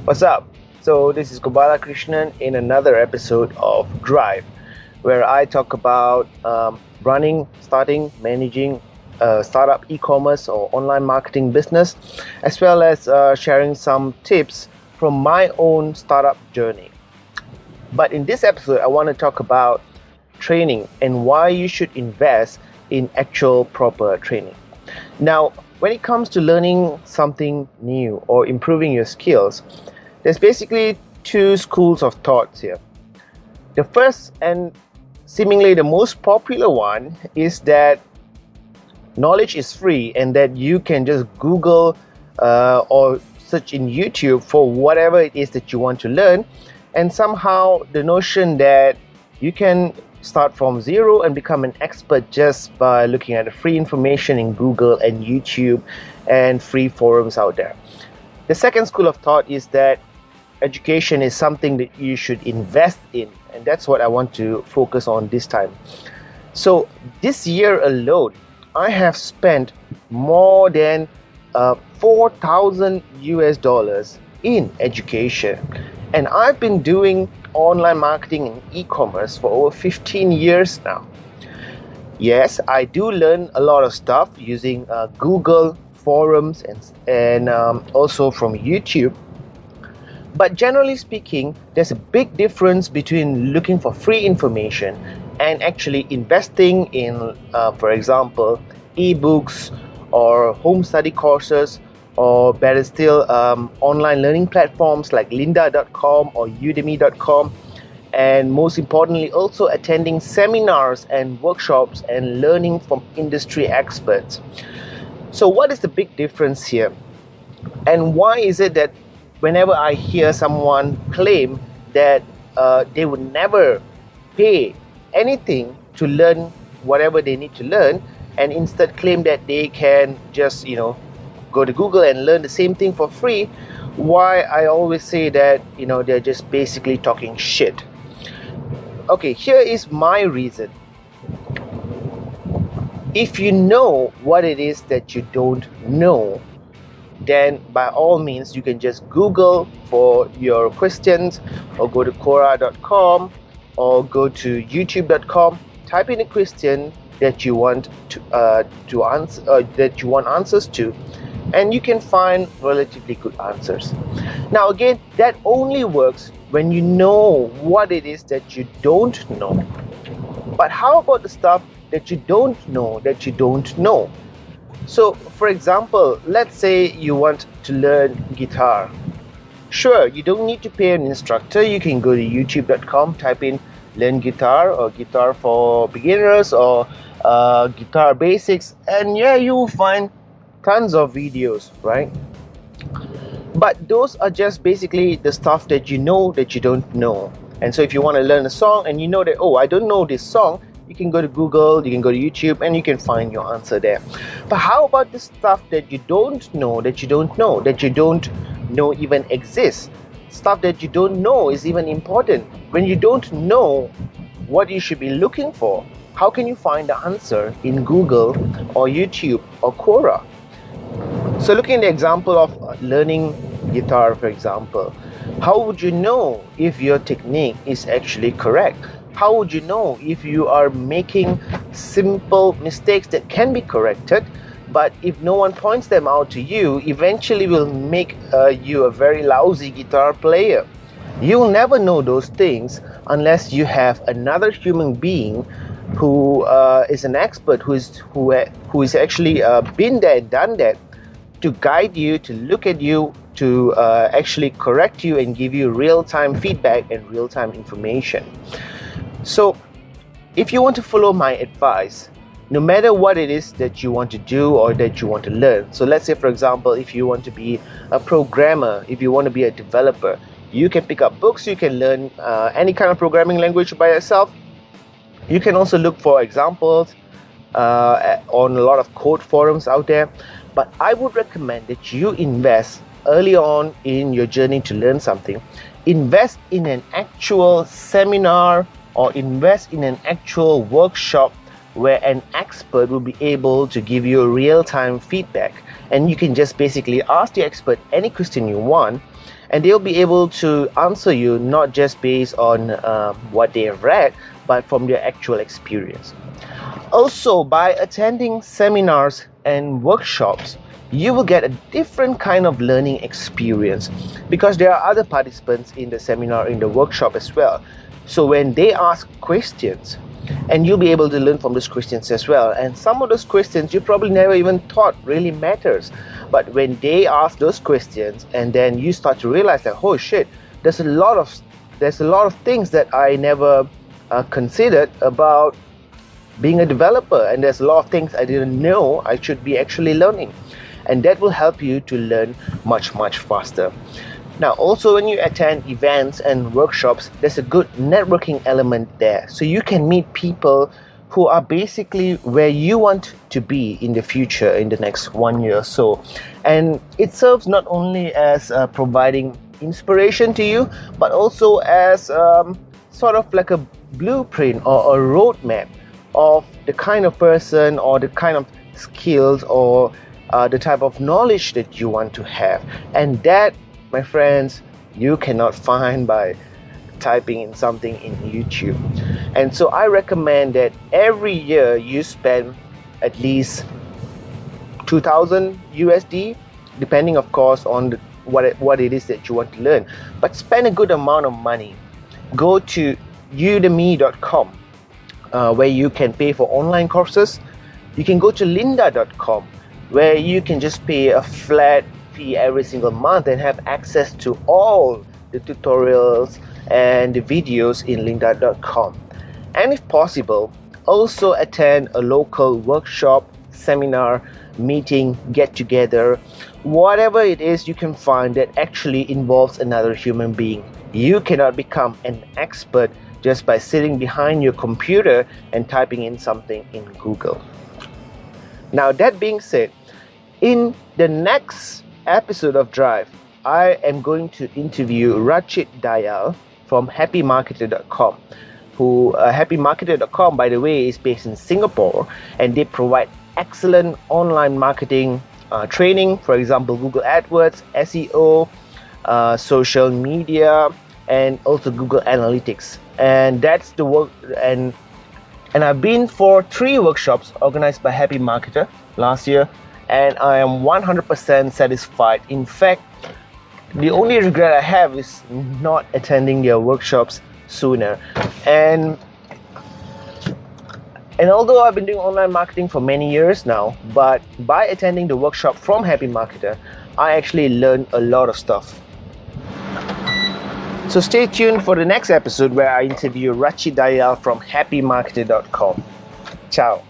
What's up? So this is Gobala Krishnan in another episode of Drive, where I talk about running, starting, managing a startup e-commerce or online marketing business, as well as sharing some tips from my own startup journey. But in this episode, I want to talk about training and why you should invest in actual proper training. Now, when it comes to learning something new or improving your skills, there's basically two schools of thoughts here. The first and seemingly the most popular one is that knowledge is free and that you can just Google or search in YouTube for whatever it is that you want to learn, and somehow the notion that you can start from zero and become an expert just by looking at the free information in Google and YouTube and free forums out there. The second school of thought is that education is something that you should invest in, and that's what I want to focus on this time. So this year alone, I have spent more than 4,000 US dollars in education, and I've been doing online marketing and e-commerce for over 15 years now. Yes, I do learn a lot of stuff using Google forums and also from YouTube. But generally speaking, there's a big difference between looking for free information and actually investing in, for example, ebooks or home study courses, or better still, online learning platforms like lynda.com or udemy.com, and most importantly also attending seminars and workshops and learning from industry experts. So what is the big difference here, and why is it that whenever I hear someone claim that they would never pay anything to learn whatever they need to learn, and instead claim that they can just go to Google and learn the same thing for free, why I always say that they're just basically talking shit. Okay, here is my reason. If you know what it is that you don't know, then by all means you can just Google for your questions, or go to Quora.com or go to YouTube.com, type in a question that you want to answer, that you want answers to, and you can find relatively good answers. Now again, that only works when you know what it is that you don't know. But how about the stuff that you don't know? So for example, let's say you want to learn guitar. Sure, you don't need to pay an instructor. You can go to youtube.com, type in learn guitar or guitar for beginners or guitar basics, and yeah, you will find tons of videos, right? But those are just basically the stuff that you know that you don't know. And so if you want to learn a song and you know that, I don't know this song, you can go to Google, you can go to YouTube, and you can find your answer there. But how about the stuff that you don't know even exists? Stuff that you don't know is even important. When you don't know what you should be looking for, how can you find the answer in Google or YouTube or Quora? So looking at the example of learning guitar, for example, how would you know if your technique is actually correct? How would you know if you are making simple mistakes that can be corrected, but if no one points them out to you, eventually will make you a very lousy guitar player? You'll never know those things unless you have another human being who is an expert, who is actually been there, done that, to guide you, to look at you, to actually correct you and give you real-time feedback and real-time information. So if you want to follow my advice, no matter what it is that you want to do or that you want to learn, so let's say for example, if you want to be a programmer, if you want to be a developer, you can pick up books, you can learn any kind of programming language by yourself. You can also look for examples on a lot of code forums out there. But I would recommend that you invest early on in your journey to learn something. Invest in an actual seminar or invest in an actual workshop where an expert will be able to give you real-time feedback, and you can just basically ask the expert any question you want, and they'll be able to answer you not just based on what they have read, but from their actual experience. Also, by attending seminars and workshops, you will get a different kind of learning experience, because there are other participants in the seminar, in the workshop as well. So when they ask questions, and you'll be able to learn from those questions as well. And some of those questions you probably never even thought really matters. But when they ask those questions, and then you start to realize that, oh shit, there's a lot of things that I never considered about being a developer, and there's a lot of things I didn't know I should be actually learning. And that will help you to learn much faster. Now, also when you attend events and workshops, there's a good networking element there. So you can meet people who are basically where you want to be in the future, in the next 1 year or so. And it serves not only as providing inspiration to you, but also as sort of like a blueprint or a roadmap of the kind of person or the kind of skills or the type of knowledge that you want to have. And that, my friends, you cannot find by typing in something in YouTube. And so I recommend that every year you spend at least 2,000 USD, depending of course on what it is that you want to learn. But spend a good amount of money. Go to udemy.com where you can pay for online courses. You can go to lynda.com where you can just pay a flat fee every single month and have access to all the tutorials and the videos in lynda.com. And if possible, also attend a local workshop, seminar, meeting, get together, whatever it is you can find that actually involves another human being. You cannot become an expert just by sitting behind your computer and typing in something in Google. Now, that being said, in the next episode of Drive, I am going to interview Rachid Dayal from happymarketer.com, who happymarketer.com, by the way, is based in Singapore, and they provide excellent online marketing training, for example, Google AdWords, SEO, social media, and also Google Analytics. And that's the work. And I've been for 3 workshops organized by Happy Marketer last year, and I am 100% satisfied. In fact, the only regret I have is not attending their workshops sooner. And although I've been doing online marketing for many years now, but by attending the workshop from Happy Marketer, I actually learned a lot of stuff. So stay tuned for the next episode where I interview Rachid Dayal from happymarketer.com. Ciao.